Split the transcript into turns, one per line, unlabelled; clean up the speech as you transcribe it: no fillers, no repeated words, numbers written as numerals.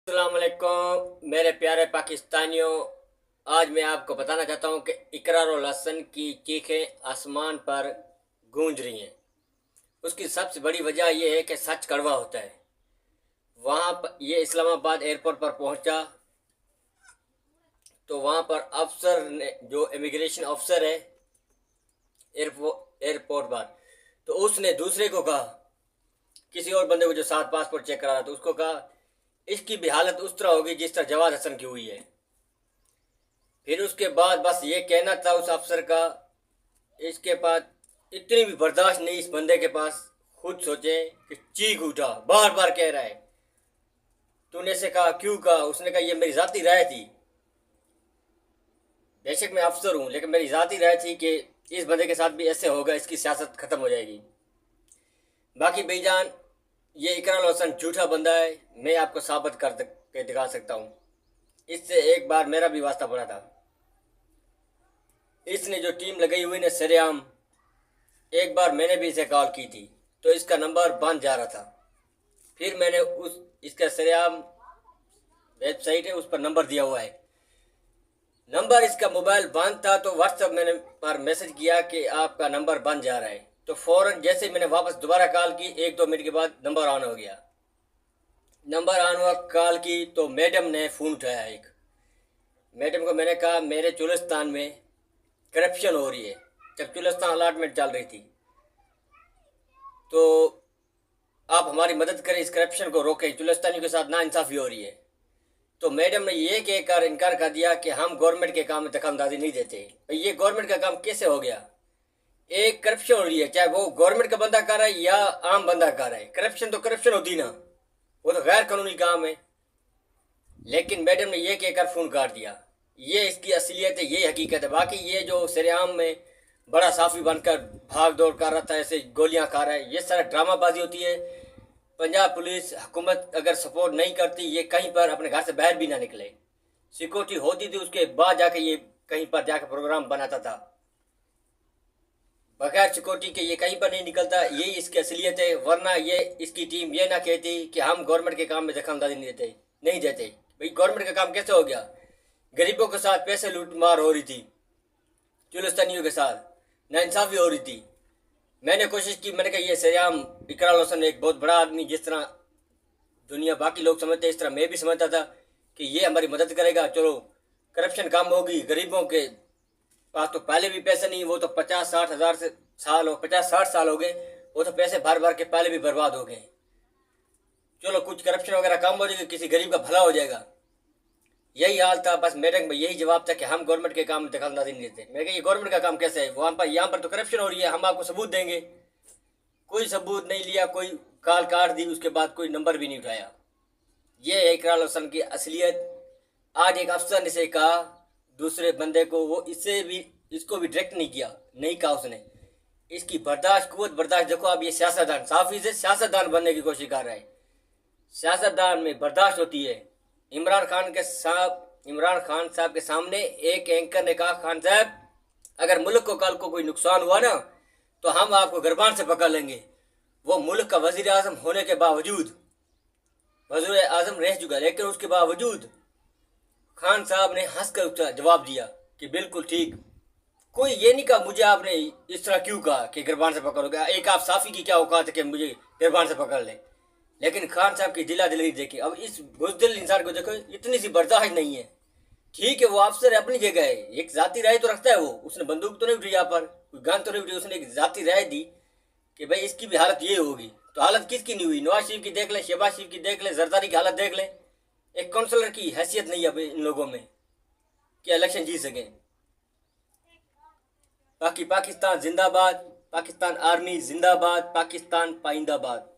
अस्सलाम वालेकुम मेरे प्यारे पाकिस्तानियों। आज मैं आपको बताना चाहता हूँ कि इकरार और हसन की चीखें आसमान पर गूंज रही हैं। उसकी सबसे बड़ी वजह यह है कि सच कड़वा होता है। वहाँ पर ये इस्लामाबाद एयरपोर्ट पर पहुँचा तो वहाँ पर अफसर ने, जो इमिग्रेशन अफसर है एयरपोर्ट पर, तो उसने दूसरे को कहा, किसी और बंदे को जो साथ पासपोर्ट चेक करा रहा था उसको कहा, इसकी भी हालत उस तरह होगी जिस तरह जवाद हसन की हुई है। फिर उसके बाद बस ये कहना था उस अफसर का, इसके पास इतनी भी बर्दाश्त नहीं इस बंदे के पास। खुद सोचे कि चीख उठा, बार बार कह रहा है, तूने से कहा क्यों कहा? उसने कहा ये मेरी ज़ाती राय थी, बेशक मैं अफसर हूँ लेकिन मेरी ज़ाती राय थी कि इस बंदे के साथ भी ऐसे होगा, इसकी सियासत ख़त्म हो जाएगी। बाकी भाईजान, ये इकरार हसन झूठा बंदा है, मैं आपको साबित कर के दिखा सकता हूँ। इससे एक बार मेरा भी वास्ता पड़ा था। इसने जो टीम लगाई हुई ने सरेआम, एक बार मैंने भी इसे कॉल की थी तो इसका नंबर बंद जा रहा था। फिर मैंने इसका सरेआम वेबसाइट है उस पर नंबर दिया हुआ है, नंबर इसका मोबाइल बंद था तो व्हाट्सएप मैंने पर मैसेज किया कि आपका नंबर बंद जा रहा है। तो फ़ौरन जैसे मैंने वापस दोबारा कॉल की, 1-2 मिनट के बाद नंबर ऑन हो गया। नंबर ऑन हुआ, कॉल की तो मैडम ने फ़ोन उठाया। एक मैडम को मैंने कहा, मेरे चुलिस्तान में करप्शन हो रही है। जब चुलिस्तान अलाटमेंट चल रही थी तो आप हमारी मदद करें, इस करप्शन को रोकें, चुलिस्तानियों के साथ नाइंसाफ़ी हो रही है। तो मैडम ने ये कहकर इनकार कर दिया कि हम गवर्नमेंट के काम में दखलंदाजी नहीं देते। ये गवर्नमेंट का काम कैसे हो गया? एक करप्शन हो रही है, चाहे वो गवर्नमेंट का बंदा कर रहा है या आम बंदा कर रहा है, करप्शन तो करप्शन होती ना, वो तो गैर कानूनी काम है। लेकिन मैडम ने ये कहकर फ़ोन काट दिया। ये इसकी असलियत है, ये हकीकत है। बाकी ये जो सरेआम में बड़ा साफ़ी बनकर भाग दौड़ कर रहा था, ऐसे गोलियां खा रहा है, ये सारा ड्रामाबाजी होती है। पंजाब पुलिस हुकूमत अगर सपोर्ट नहीं करती, ये कहीं पर अपने घर से बाहर भी ना निकले। सिक्योरिटी होती थी, उसके बाद जाके ये कहीं पर जाकर प्रोग्राम बनाता था। बगैर सिक्योरिटी के ये कहीं पर नहीं निकलता, यही इसकी असलियत है। वरना ये इसकी टीम ये ना कहती कि हम गवर्नमेंट के काम में दखलंदाजी नहीं देते। भाई गवर्नमेंट का काम कैसे हो गया? गरीबों के साथ पैसे लूट मार हो रही थी, चुलिस्तानियों के साथ नाइंसाफ़ी हो रही थी। मैंने कोशिश की, मैंने कहा ये सरेआम इकरार हसन एक बहुत बड़ा आदमी, जिस तरह दुनिया बाकी लोग समझते हैं इस तरह मैं भी समझता था कि ये हमारी मदद करेगा, चलो करप्शन कम होगी। गरीबों के पास तो पहले भी पैसे नहीं, वो तो 50-60 हज़ार से साल हो 50-60 साल हो गए, वो तो पैसे भर भर के पहले भी बर्बाद हो गए। चलो कुछ करप्शन वगैरह कम हो जाएगी, किसी गरीब का भला हो जाएगा। यही हाल था। बस मैडम में यही जवाब था कि हम गवर्नमेंट के काम में दखलंदाजी नहीं देते। मैं कहा ये गवर्नमेंट का काम कैसे है? वहाँ पर यहाँ पर तो करप्शन हो रही है, हम आपको सबूत देंगे। कोई सबूत नहीं लिया, कोई कॉल काट दी, उसके बाद कोई नंबर भी नहीं उठाया। ये है इकरार हसन की असलियत। आज एक अफसर ने से कहा दूसरे बंदे को, वो इसको भी डायरेक्ट नहीं किया, नहीं कहा उसने। इसकी बर्दाश्त, कुव्वत बर्दाश्त देखो। अब ये सियासतदान, साफी से सियासतदान बनने की कोशिश कर रहा है। सियासतदान में बर्दाश्त होती है। इमरान खान साहब के सामने एक एंकर ने कहा, खान साहब अगर मुल्क को कल को कोई नुकसान हुआ ना तो हम आपको गिरबान से पकड़ लेंगे। वो मुल्क का वजीर आजम होने के बावजूद, वजीर आजम रह चुका, लेकिन उसके बावजूद खान साहब ने हंस कर जवाब दिया कि बिल्कुल ठीक। कोई ये नहीं कहा मुझे आपने इस तरह क्यों कहा कि गिरबान से पकड़ोगे। एक आप साफ़ी की क्या औकात है कि मुझे गिरबान से पकड़ ले? लेकिन खान साहब की दिला दिली देखी। अब इस बुज़दिल इंसान को देखो, इतनी सी बर्दाश्त नहीं है। ठीक है वो अफसर है, अपनी जगह है, एक ज़ाती राय तो रखता है वो। उसने बंदूक तो नहीं उठी, यहाँ पर कोई गन तो नहीं उठी, उसने एक ज़ाती राय दी कि भाई इसकी भी हालत ये होगी। तो हालत किसकी नहीं हुई? नवाज शरीफ की देख लें, शहबाज शरीफ की देख लें, जरदारी की हालत देख लें। एक काउंसलर की हैसियत नहीं है अब इन लोगों में कि इलेक्शन जीत सकें। बाकी पाकिस्तान जिंदाबाद, पाकिस्तान आर्मी जिंदाबाद, पाकिस्तान पाइंदाबाद।